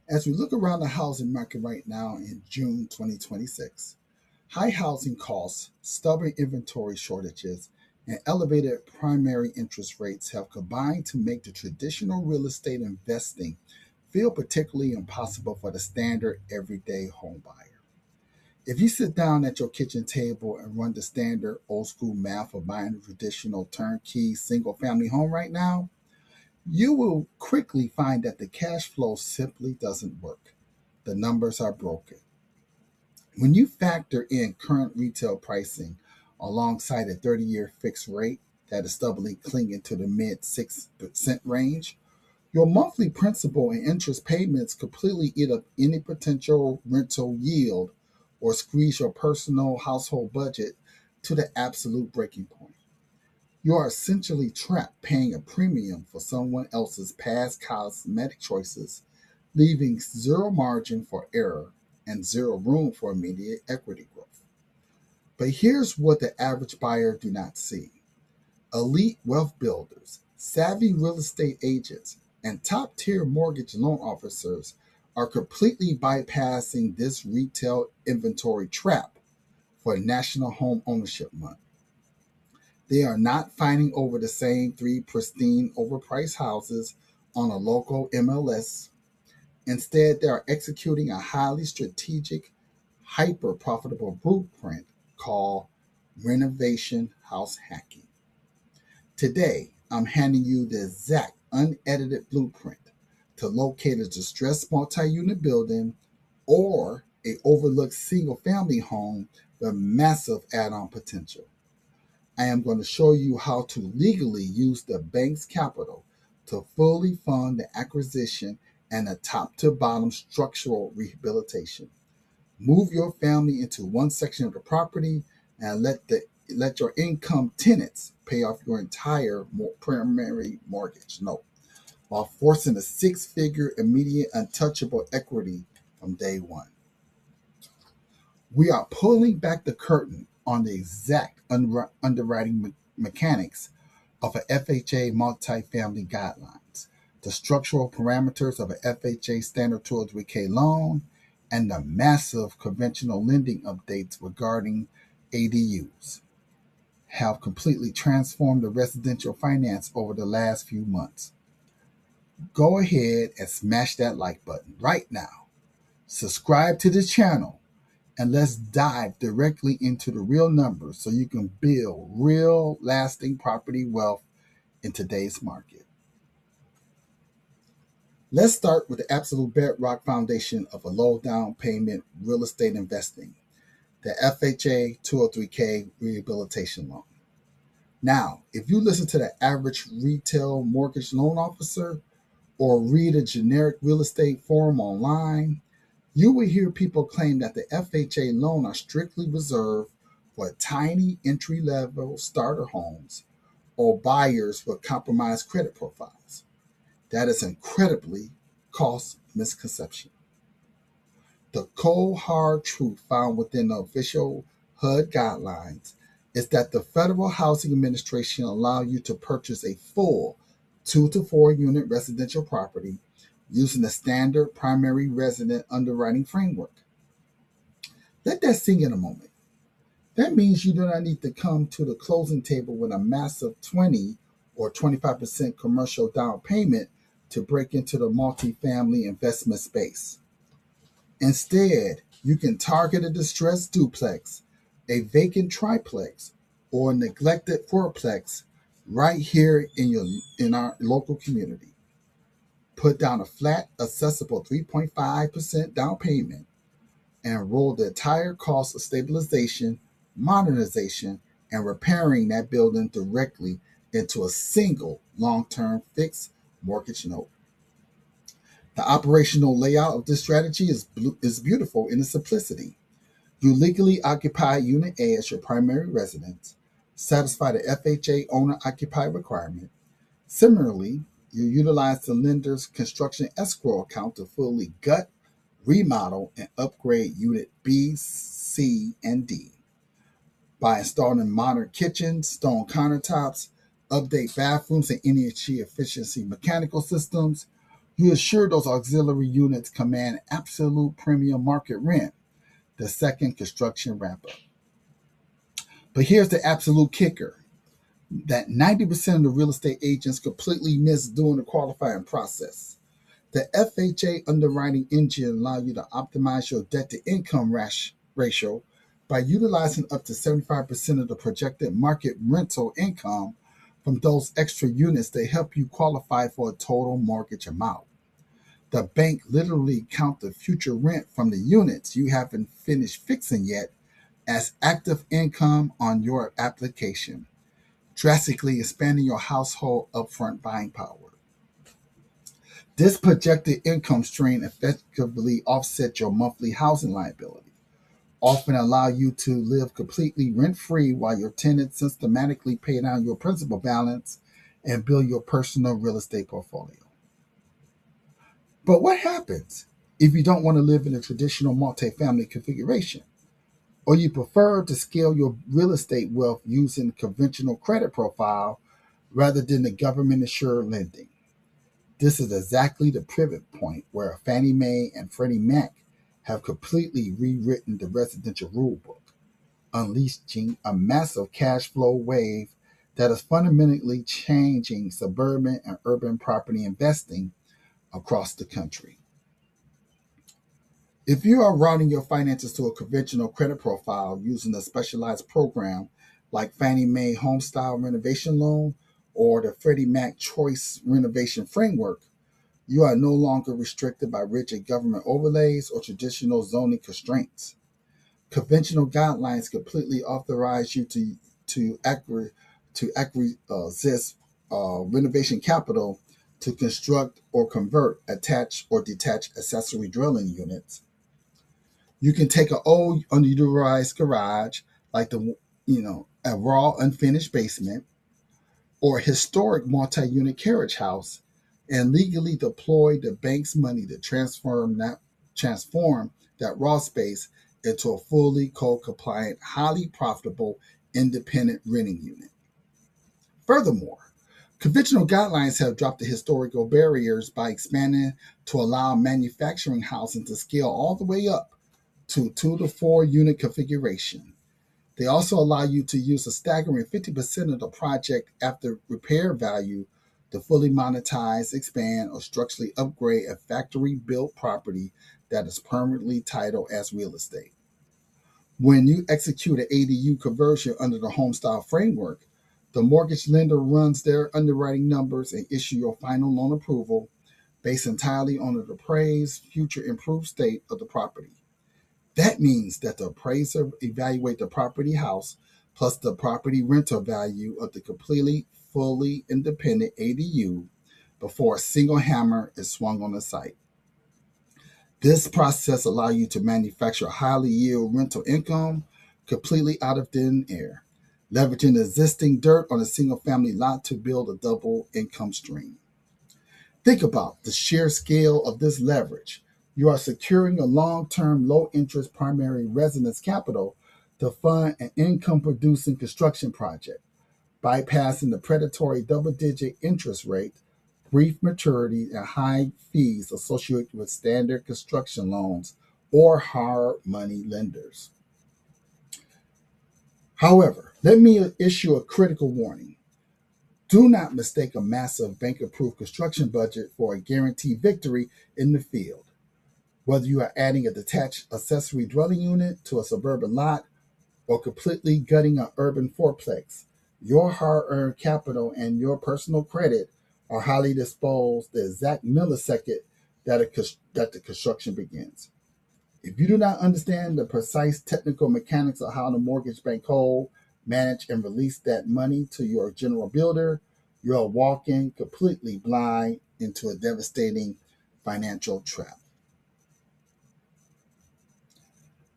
As we look around the housing market right now in June 2026, high housing costs, stubborn inventory shortages, and elevated primary interest rates have combined to make the traditional real estate investing feel particularly impossible for the standard everyday home buyer. If you sit down at your kitchen table and run the standard old school math of buying a traditional turnkey single family home right now, you will quickly find that the cash flow simply doesn't work. The numbers are broken. When you factor in current retail pricing alongside a 30-year fixed rate that is stubbornly clinging to the mid 6% range, your monthly principal and interest payments completely eat up any potential rental yield or squeeze your personal household budget to the absolute breaking point. You are essentially trapped paying a premium for someone else's past cosmetic choices, leaving zero margin for error and zero room for immediate equity growth. But here's what the average buyer do not see. Elite wealth builders, savvy real estate agents, and top tier mortgage loan officers are completely bypassing this retail inventory trap for National Home Ownership Month. They are not fighting over the same three pristine, overpriced houses on a local MLS. Instead, they are executing a highly strategic, hyper profitable blueprint called renovation house hacking. Today, I'm handing you the exact unedited blueprint to locate a distressed multi-unit building or a overlooked single-family home with massive add-on potential. I am going to show you how to legally use the bank's capital to fully fund the acquisition and a top to bottom structural rehabilitation. Move your family into one section of the property and let your income tenants pay off your entire primary mortgage note while forcing a six-figure immediate untouchable equity from day one. We are pulling back the curtain on the exact underwriting mechanics of a FHA multifamily guidelines, the structural parameters of a FHA standard 203K loan, and the massive conventional lending updates regarding ADUs have completely transformed the residential finance over the last few months. Go ahead and smash that like button right now. Subscribe to the channel and let's dive directly into the real numbers so you can build real lasting property wealth in today's market. Let's start with the absolute bedrock foundation of a low down payment real estate investing, the FHA 203K rehabilitation loan. Now, if you listen to the average retail mortgage loan officer or read a generic real estate forum online, you will hear people claim that the FHA loan are strictly reserved for tiny entry-level starter homes or buyers with compromised credit profiles. That is incredibly cost misconception. The cold hard truth found within the official HUD guidelines is that the Federal Housing Administration allows you to purchase a full 2 to 4 unit residential property using the standard primary resident underwriting framework. Let that sink in a moment. That means you do not need to come to the closing table with a massive 20 or 25% commercial down payment to break into the multifamily investment space. Instead, you can target a distressed duplex, a vacant triplex, or a neglected fourplex right here in our local community. Put down a flat, accessible 3.5% down payment and roll the entire cost of stabilization, modernization, and repairing that building directly into a single long-term fixed mortgage note. The operational layout of this strategy is beautiful in its simplicity. You legally occupy Unit A as your primary residence, satisfy the FHA owner-occupied requirement. Similarly, you utilize the lender's construction escrow account to fully gut, remodel, and upgrade Unit B, C, and D by installing modern kitchens, stone countertops, update bathrooms, and energy efficiency mechanical systems. You assure those auxiliary units command absolute premium market rent. The second, construction wrap up. But here's the absolute kicker that 90% of the real estate agents completely miss during the qualifying process. The FHA underwriting engine allows you to optimize your debt to income ratio by utilizing up to 75% of the projected market rental income from those extra units to help you qualify for a total mortgage amount. The bank literally count the future rent from the units you haven't finished fixing yet as active income on your application, drastically expanding your household upfront buying power. This projected income stream effectively offsets your monthly housing liability, often allow you to live completely rent-free while your tenants systematically pay down your principal balance and build your personal real estate portfolio. But what happens if you don't want to live in a traditional multifamily configuration, or you prefer to scale your real estate wealth using conventional credit profile rather than the government-insured lending? This is exactly the pivot point where Fannie Mae and Freddie Mac have completely rewritten the residential rulebook, unleashing a massive cash flow wave that is fundamentally changing suburban and urban property investing across the country. If you are routing your finances to a conventional credit profile using a specialized program like Fannie Mae HomeStyle Renovation Loan or the Freddie Mac Choice Renovation Framework, you are no longer restricted by rigid government overlays or traditional zoning constraints. Conventional guidelines completely authorize you to access renovation capital to construct or convert attached or detached accessory dwelling units. You can take an old underutilized garage, like a raw unfinished basement, or a historic multi-unit carriage house, and legally deploy the bank's money to transform that raw space into a fully code-compliant, highly profitable, independent renting unit. Furthermore, conventional guidelines have dropped the historical barriers by expanding to allow manufacturing housing to scale all the way up to 2 to 4 unit configuration. They also allow you to use a staggering 50% of the project after repair value to fully monetize, expand, or structurally upgrade a factory built property that is permanently titled as real estate. When you execute an ADU conversion under the HomeStyle framework, the mortgage lender runs their underwriting numbers and issue your final loan approval based entirely on the appraised future improved state of the property. That means that the appraiser evaluates the property house plus the property rental value of the completely, fully independent ADU before a single hammer is swung on the site. This process allows you to manufacture highly yield rental income completely out of thin air, leveraging the existing dirt on a single family lot to build a double income stream. Think about the sheer scale of this leverage. You are securing a long-term, low-interest primary residence capital to fund an income-producing construction project, bypassing the predatory double-digit interest rate, brief maturity, and high fees associated with standard construction loans or hard money lenders. However, let me issue a critical warning. Do not mistake a massive bank-approved construction budget for a guaranteed victory in the field. Whether you are adding a detached accessory dwelling unit to a suburban lot or completely gutting an urban fourplex, your hard-earned capital and your personal credit are highly disposed the exact millisecond that the construction begins. If you do not understand the precise technical mechanics of how the mortgage bank hold, manage, and release that money to your general builder, you are walking completely blind into a devastating financial trap.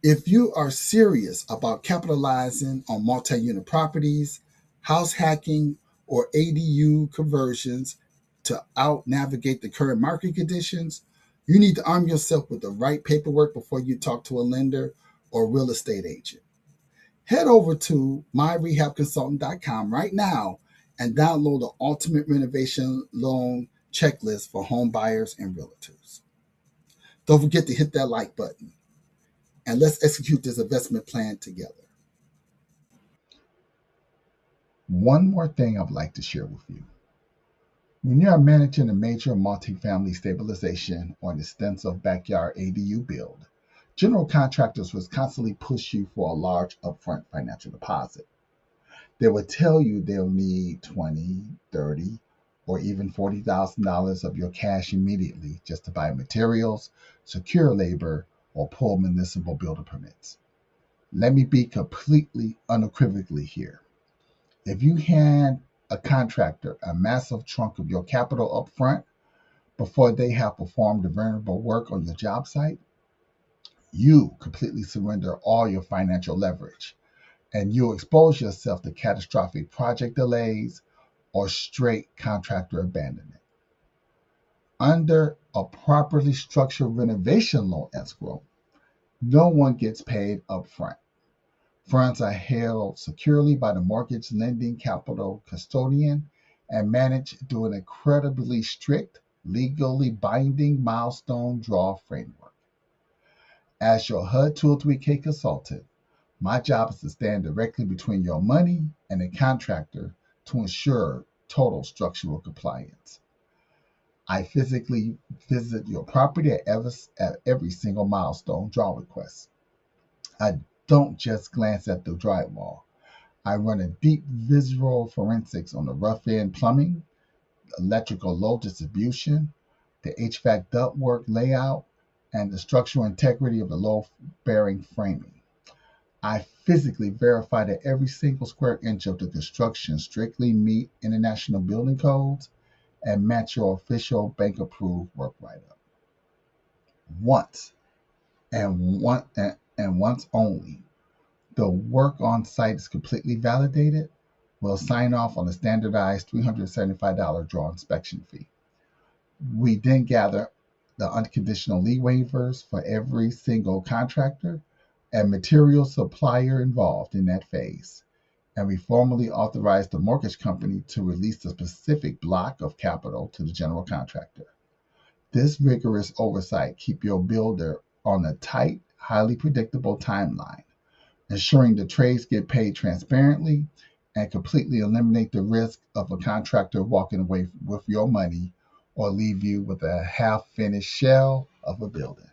If you are serious about capitalizing on multi-unit properties, house hacking, or ADU conversions to out-navigate the current market conditions, you need to arm yourself with the right paperwork before you talk to a lender or real estate agent. Head over to myrehabconsultant.com right now and download the Ultimate Renovation Loan checklist for home buyers and realtors. Don't forget to hit that like button and let's execute this investment plan together. One more thing I'd like to share with you. When you are managing a major multifamily stabilization or an extensive backyard ADU build, general contractors will constantly push you for a large upfront financial deposit. They will tell you they'll need 20, 30, or even $40,000 of your cash immediately just to buy materials, secure labor, or pull municipal builder permits. Let me be completely unequivocally here. If you hand a contractor a massive chunk of your capital up front before they have performed the vulnerable work on your job site, you completely surrender all your financial leverage and you expose yourself to catastrophic project delays or straight contractor abandonment. Under a properly structured renovation loan escrow, no one gets paid up front. Funds are held securely by the mortgage lending capital custodian and managed through an incredibly strict, legally binding milestone draw framework. As your HUD 203K consultant, my job is to stand directly between your money and the contractor to ensure total structural compliance. I physically visit your property at every single milestone draw request. I don't just glance at the drywall. I run a deep visual forensics on the rough end plumbing, electrical load distribution, the HVAC ductwork layout, and the structural integrity of the load bearing framing. I physically verify that every single square inch of the construction strictly meet international building codes and match your official bank approved work write-up. Once and once only, the work on site is completely validated, we'll sign off on a standardized $375 draw inspection fee. We then gather the unconditional lien waivers for every single contractor and material supplier involved in that phase. And we formally authorize the mortgage company to release the specific block of capital to the general contractor. This rigorous oversight keeps your builder on a tight, highly predictable timeline, ensuring the trades get paid transparently and completely eliminate the risk of a contractor walking away with your money or leave you with a half-finished shell of a building.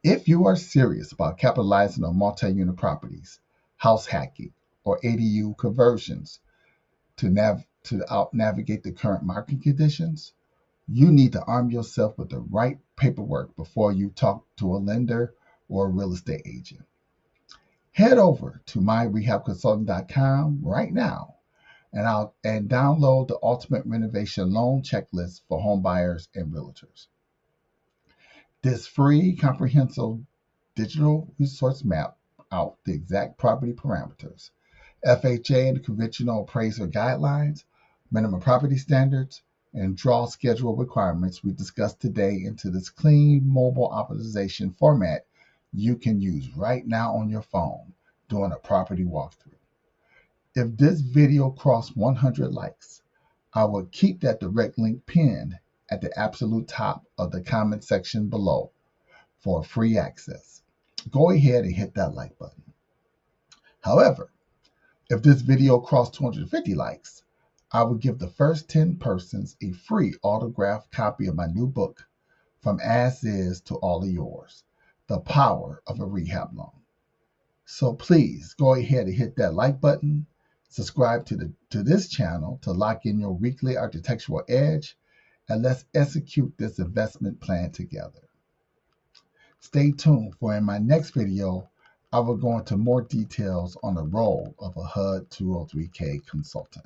If you are serious about capitalizing on multi-unit properties, house hacking, or ADU conversions to out-navigate the current market conditions, you need to arm yourself with the right paperwork before you talk to a lender or a real estate agent. Head over to myrehabconsultant.com right now and download the Ultimate Renovation Loan Checklist for home buyers and realtors. This free, comprehensive digital resource map out the exact property parameters, FHA and conventional appraiser guidelines, minimum property standards, and draw schedule requirements we discussed today into this clean mobile optimization format you can use right now on your phone during a property walkthrough. If this video crossed 100 likes, I will keep that direct link pinned at the absolute top of the comment section below for free access. Go ahead and hit that like button. However, if this video crossed 250 likes, I will give the first 10 persons a free autographed copy of my new book, From As Is to All of Yours, The Power of a Rehab Loan. So please go ahead and hit that like button, subscribe to this channel to lock in your weekly architectural edge, and let's execute this investment plan together. Stay tuned for in my next video, I will go into more details on the role of a HUD 203K consultant.